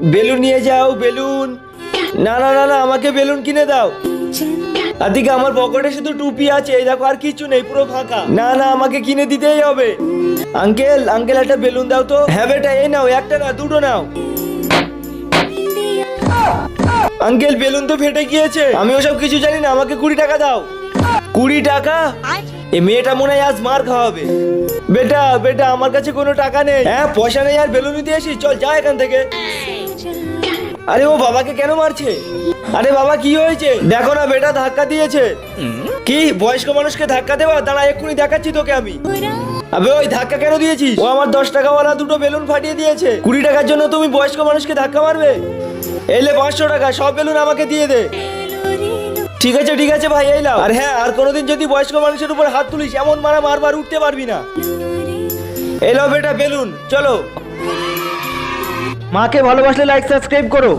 Balloon নিয়ে যাও, balloon. না না না না, আমাকে বেলুন কিনে দাও। আদিকে আমার পকেটে শুধু টুপি আছে, এই দেখো আর কিছু নেই, পুরো ফাঁকা। না না, আমাকে কিনে দিতেই হবে। আঙ্কেল আঙ্কেল, একটা বেলুন দাও তো। হ্যাঁ বেটা, এই নাও, একটা না দুটো নাও। আঙ্কেল বেলুন তো ফেটে গিয়েছে। আমি ওসব কিছু জানি না, আমাকে 20 টাকা দাও। 20 টাকা? এই মেয়েটা মনে হয় আজ মার খাওয়াবে। বেটা বেটা, আমার কাছে কোনো টাকা নেই। হ্যাঁ, পয়সা নেই আর বেলুন নিতে আসি, চল যা এখান থেকে। আরে ও বাবাকে কেন মারছে? আরে বাবা, কি হয়েছে? দেখো না বেটা, ধাক্কা দিয়েছে। কি বয়স্ক মানুষকে ধাক্কা দেওয়া? দাঁড়া, এক্ষুনি দেখাচ্ছি তোকে আমি। আবে ওই ধাক্কা কেন দিয়েছিস? ও আমার 10 টাকাওয়ালা দুটো বেলুন ফাটিয়ে দিয়েছে। 20 টাকার জন্য তুমি বয়স্ক মানুষকে ধাক্কা মারবে? এলে 500 টাকা, সব বেলুন আমাকে দিয়ে দে। ঠিক আছে ভাই, এই লাও। আর হ্যাঁ, আর কোনোদিন যদি বয়স্ক মানুষের উপর হাত তুলিস, এমন মারা মারবার উঠতে পারবি না। এই লাও বেটা বেলুন, চলো। মাকে ভালোবাসলে লাইক সাবস্ক্রাইব করো।